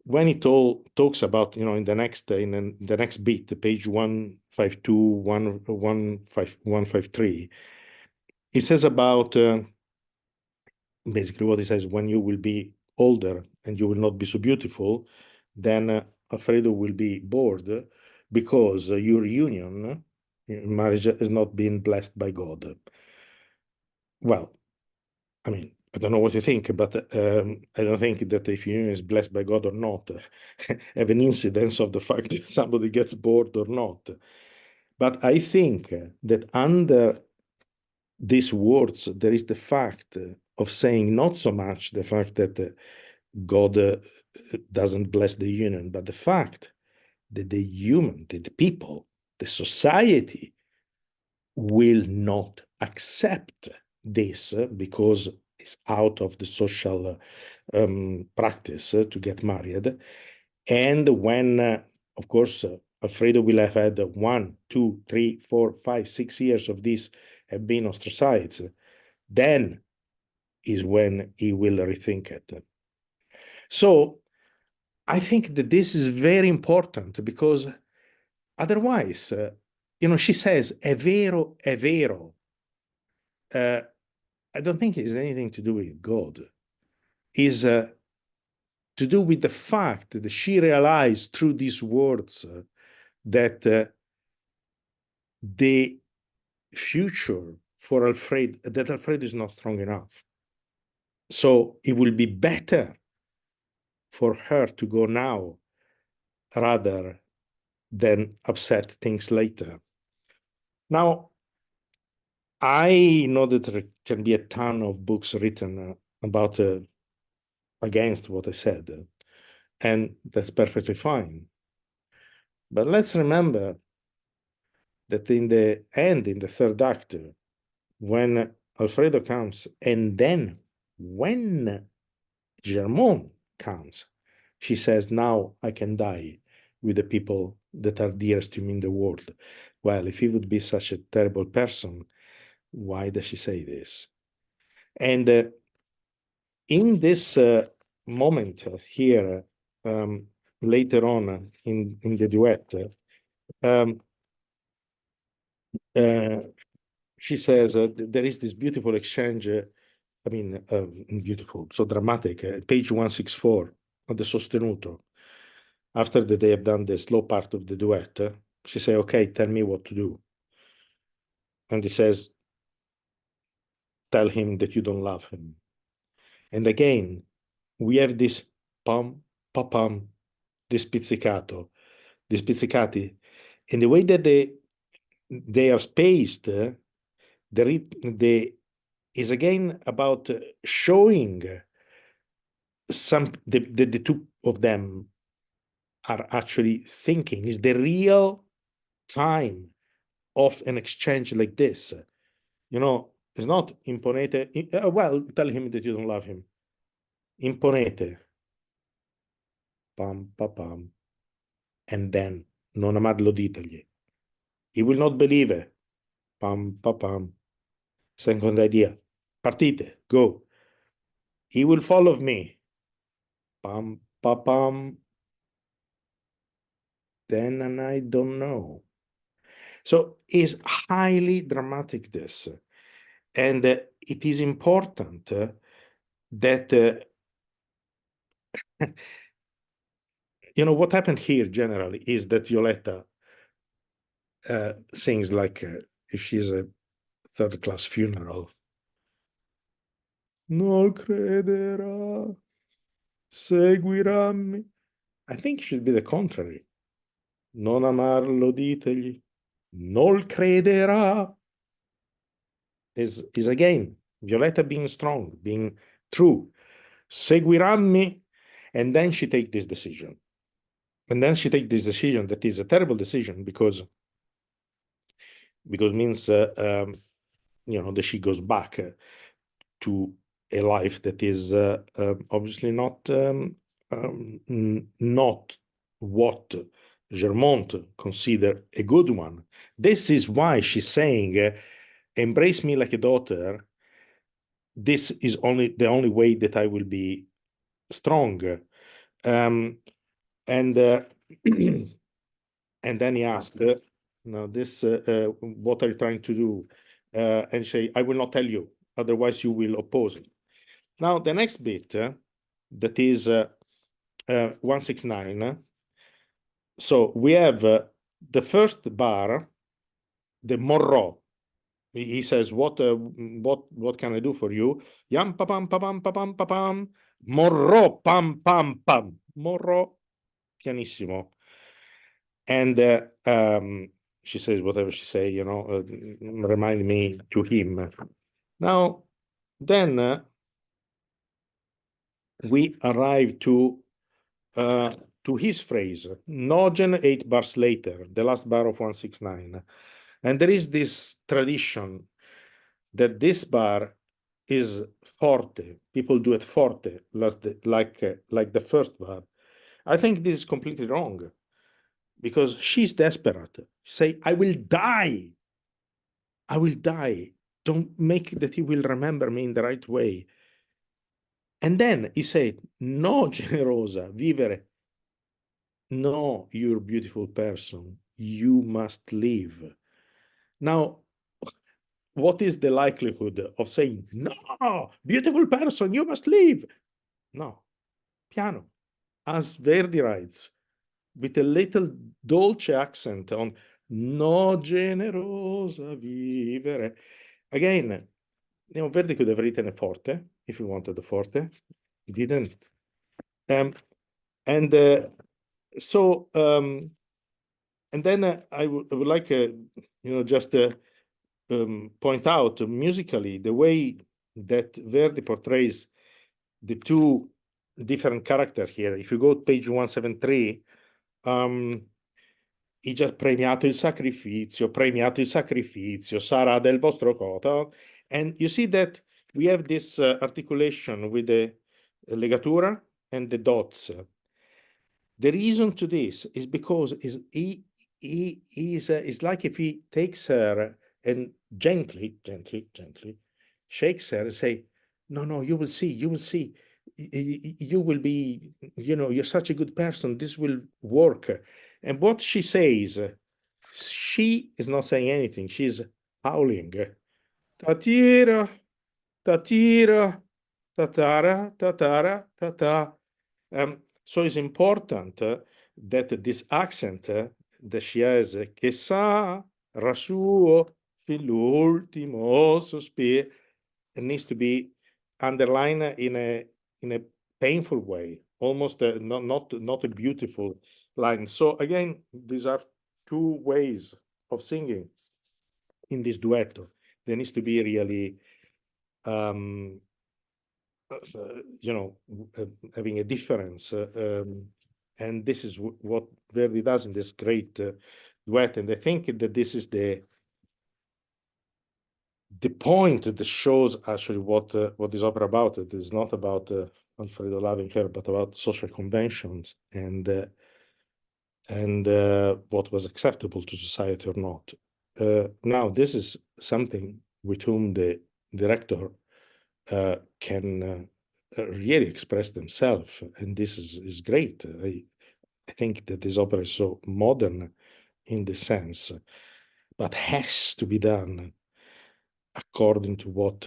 when it all talks about, in the next beat, page 152, 153, it says about basically what it says, when you will be older and you will not be so beautiful, then Alfredo will be bored because your union, marriage, has not been blessed by God. Well, I mean, I don't know what you think, but I don't think that if union is blessed by God or not have an incidence of the fact that somebody gets bored or not. But I think that under these words, there is the fact of saying not so much the fact that God doesn't bless the union, but the fact that the people, the society will not accept this because it's out of the social practice to get married. And when, of course, Alfredo will have had 1, 2, 3, 4, 5, 6 years of this have been ostracized, then is when he will rethink it. So I think that this is very important because otherwise, she says, è vero, è vero. I don't think it has anything to do with God. Is to do with the fact that she realized through these words that the future for Alfredo is not strong enough. So it will be better for her to go now rather than upset things later. Now, I know that there can be a ton of books written about against what I said, and that's perfectly fine. But let's remember that in the end, in the third act, when Alfredo comes, and then when Germont comes, she says, now I can die with the people that are dearest to me in the world. Well, if he would be such a terrible person, why does she say this? And in this moment here, later on in the duet, she says there is this beautiful exchange, beautiful, so dramatic, page 164 of the sostenuto. After they have done the slow part of the duet, she says, okay, tell me what to do. And he says, tell him that you don't love him. And again, we have this pum, pum, this pizzicato, these pizzicati. And the way that they are spaced, the is again about showing the two of them are actually thinking. Is the real time of an exchange like this. It's not imponete. Well, tell him that you don't love him. Imponete. Pam, pa, pam. And then, non amarlo ditegli. He will not believe it. Pam, pa, pam. Second idea. Partite, go. He will follow me. Pam, pa, pam. Then and I don't know. So it's highly dramatic, this. And it is important that, what happened here generally is that Violetta sings like if she's a third-class funeral. Non crederà, seguirammi. I think it should be the contrary. Non amarlo, ditegli. Non crederà. Is again Violetta being strong, being true. Seguirammi, and then she take this decision. And then she take this decision that is a terrible decision because means that she goes back to a life that is obviously not what Germont considered a good one. This is why she's saying, embrace me like a daughter. This is the only way that I will be strong. And and then he asked, "Now this, what are you trying to do?" And say, "I will not tell you, otherwise you will oppose it." Now the next bit, that is 169. So we have the first bar, the morro. He says, "What can I do for you?" Yam pa pam pa pam pa pam pa pam. Morro pam pam pam. Morro pianissimo. And she says whatever she say, remind me to him. Now, then we arrive to his phrase, Nogen 8 bars later, the last bar of 169. And there is this tradition that this bar is forte. People do it forte, like the first bar. I think this is completely wrong because she's desperate. She say, I will die. I will die. Don't make that he will remember me in the right way. And then he said, no, generosa, vivere. No, you're a beautiful person. You must live. Now, what is the likelihood of saying, no, beautiful person, you must live? No, piano, as Verdi writes, with a little dolce accent on no generosa vivere. Again, Verdi could have written a forte if he wanted a forte. He didn't. And then I would like, just point out musically the way that Verdi portrays the two different characters here. If you go to page 173, he just premiato il sacrificio, sarà del vostro coto. And you see that we have this articulation with the legatura and the dots. The reason to this is because is like if he takes her and gently shakes her and say, no, you will see, you will be, you're such a good person, this will work. And what she says, she is not saying anything, she's howling. Tatira, tatira, tatara, tatara, tata. So it's important that this accent that she has, che sarà suo fill'ultimo sospiro, it needs to be underlined in a painful way, almost not a beautiful line. So again, these are two ways of singing in this duetto. There needs to be really having a difference. And this is what Verdi does in this great duet. And I think that this is the point that shows actually what this opera about. It is not about Alfredo loving her, but about social conventions and what was acceptable to society or not. Now, this is something with whom the director can really express themselves, and this is great. I think that this opera is so modern in the sense, but has to be done according to what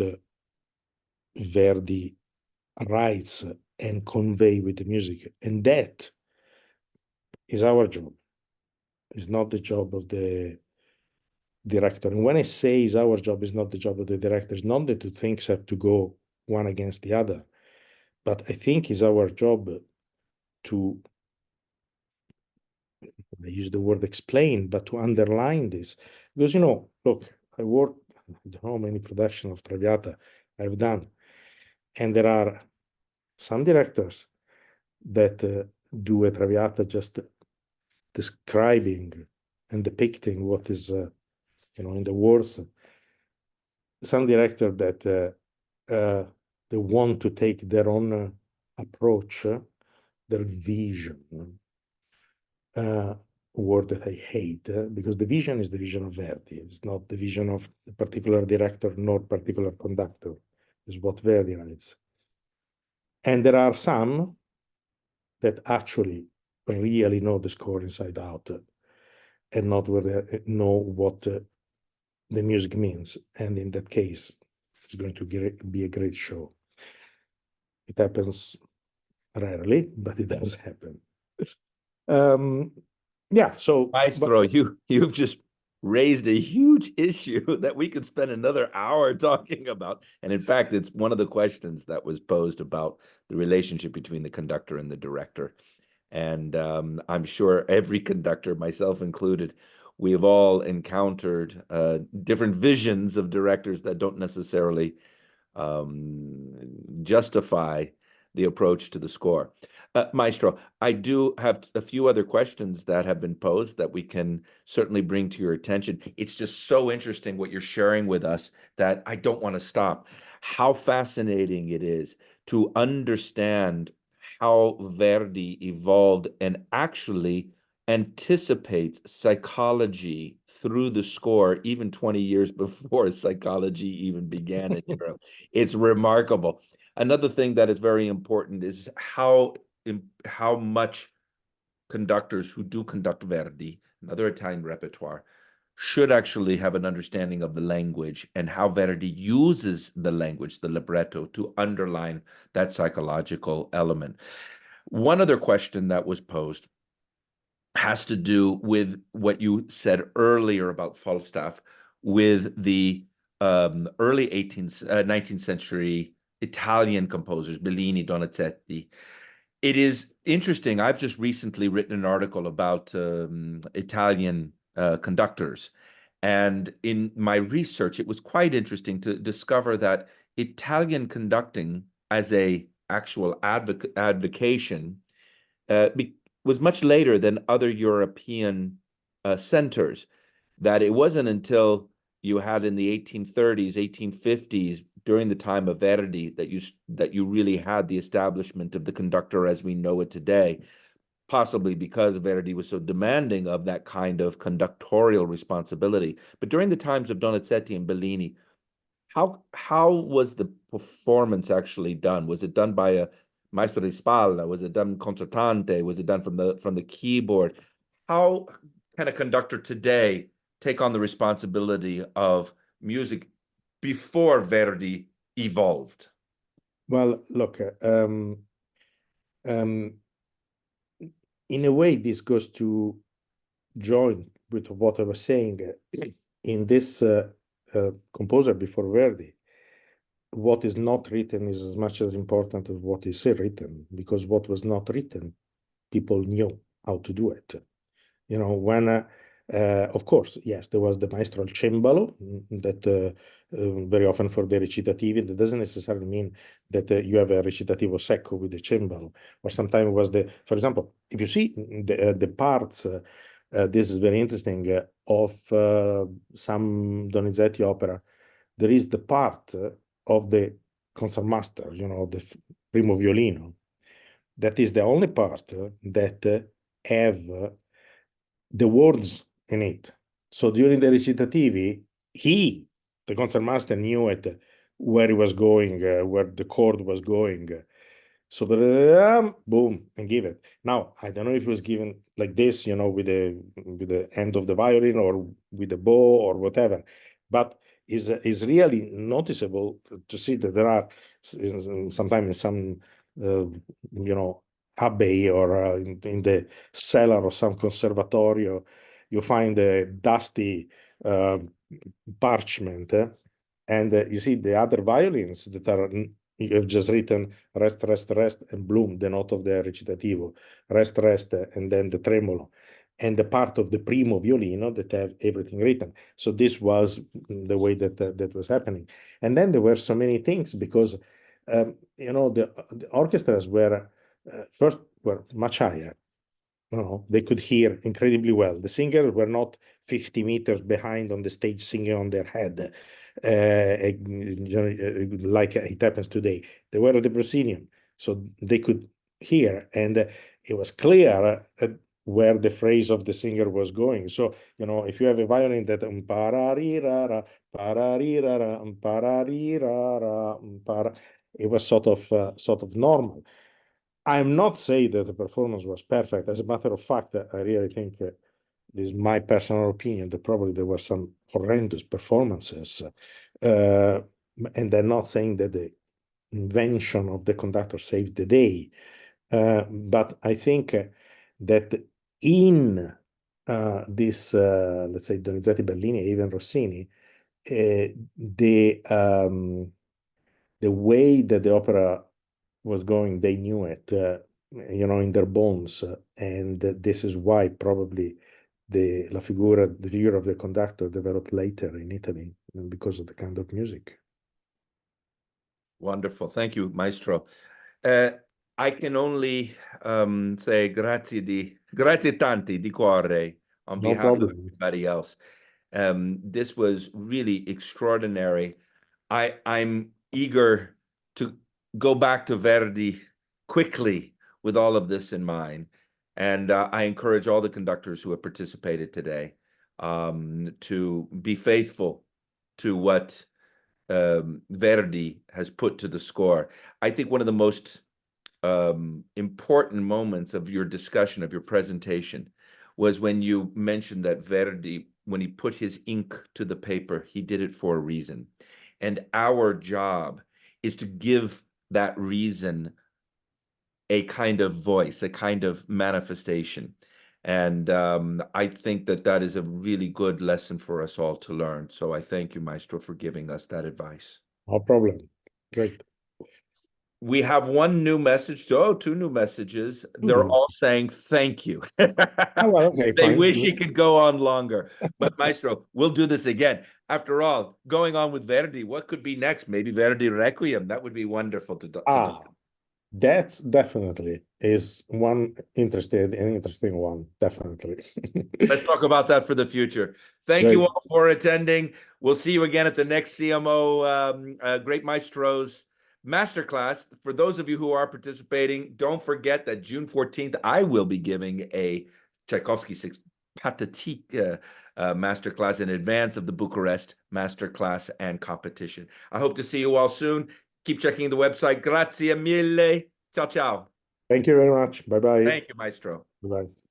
Verdi writes and convey with the music, and that is our job. It's not the job of the director. And when I say it's our job, it's not the job of the director. It's not that two things have to go one against the other, but I think it's our job to, I use the word explain, but to underline this. Because, look, I don't know how many productions of Traviata I've done. And there are some directors that do a Traviata just describing and depicting what is, in the words. Some director that they want to take their own approach, their vision. Word that I hate, because the vision is the vision of Verdi. It's not the vision of a particular director nor particular conductor. It's what Verdi writes. And there are some that actually really know the score inside out and not where they know what the music means. And in that case, it's going to be a great show. It happens rarely, but it does happen. Yeah, so Maestro, you've just raised a huge issue that we could spend another hour talking about. And in fact, it's one of the questions that was posed about the relationship between the conductor and the director. And I'm sure every conductor, myself included, we have all encountered different visions of directors that don't necessarily justify the approach to the score. Maestro, I do have a few other questions that have been posed that we can certainly bring to your attention. It's just so interesting what you're sharing with us that I don't want to stop. How fascinating it is to understand how Verdi evolved and actually anticipates psychology through the score, even 20 years before psychology even began in Europe. It's remarkable. Another thing that is very important is how much conductors who do conduct Verdi, another Italian repertoire, should actually have an understanding of the language and how Verdi uses the language, the libretto, to underline that psychological element. One other question that was posed has to do with what you said earlier about Falstaff, with the early 19th century Italian composers, Bellini, Donizetti. It is interesting. I've just recently written an article about Italian conductors. And in my research, it was quite interesting to discover that Italian conducting as a actual advocation was much later than other European centers, that it wasn't until you had in the 1830s, 1850s, during the time of Verdi, that you really had the establishment of the conductor as we know it today, possibly because Verdi was so demanding of that kind of conductorial responsibility. But during the times of Donizetti and Bellini, how was the performance actually done? Was it done by a maestro di spalla? Was it done concertante? Was it done from the keyboard? How can a conductor today take on the responsibility of music before Verdi evolved? Well, look, in a way, this goes to join with what I was saying. In this composer before Verdi, what is not written is as much as important as what is written, because what was not written, people knew how to do it. When of course, yes, there was the maestro al cembalo that very often for the recitativi, that doesn't necessarily mean that you have a recitativo secco with the cembalo, or sometimes it was for example, if you see the parts, this is very interesting, of some Donizetti opera, there is the part of the concertmaster, the primo violino, that is the only part that have the words in it. So during the recitativi, the concertmaster, knew it where it was going, where the chord was going. So boom, and give it. Now I don't know if it was given like this, with the end of the violin or with the bow or whatever, but is really noticeable to see that there are sometimes in some abbey or in the cellar of some conservatorio, you find a dusty uh, parchment, and you see the other violins that are you have just written rest, rest, rest, and bloom, the note of the recitativo, rest, rest, and then the tremolo, and the part of the primo violino that have everything written. So this was the way that that was happening. And then there were so many things because, the orchestras were first were much higher. They could hear incredibly well. The singers were not 50 meters behind on the stage singing on their head, like it happens today. They were at the proscenium, so they could hear, and it was clear where the phrase of the singer was going. So, if you have a violin that it was sort of normal. I'm not saying that the performance was perfect. As a matter of fact, I really think this is my personal opinion that probably there were some horrendous performances. Uh, and I'm not saying that the invention of the conductor saved the day. But I think that in this, let's say, Donizetti, Bellini, even Rossini, the way that the opera was going, they knew it, in their bones, and this is why probably the figure of the conductor developed later in Italy because of the kind of music. Wonderful. Thank you, Maestro. I can only say grazie tanti di cuore on No behalf of problem. everybody else. This was really extraordinary. I'm eager to go back to Verdi quickly with all of this in mind. And I encourage all the conductors who have participated today to be faithful to what Verdi has put to the score. I think one of the most important moments of your discussion, of your presentation, was when you mentioned that Verdi, when he put his ink to the paper, he did it for a reason. And our job is to give that reason a kind of voice, a kind of manifestation. And I think that that is a really good lesson for us all to learn. So I thank you, Maestro, for giving us that advice. No problem. Great. We have one new message, two new messages. They're all saying thank you. Oh, well, okay, They fine. wish it could go on longer. But Maestro, we'll do this again. After all, going on with Verdi, what could be next? Maybe Verdi Requiem. That would be wonderful to talk. That definitely is an interesting one, definitely. Let's talk about that for the future. Thank you Great. all for attending. We'll see you again at the next CMO Great Maestros Masterclass. For those of you who are participating, don't forget that June 14th, I will be giving a Tchaikovsky Six Pathétique Masterclass in advance of the Bucharest Masterclass and competition. I hope to see you all soon. Keep checking the website. Grazie mille. Ciao, ciao. Thank you very much. Bye-bye. Thank you, Maestro. Bye-bye.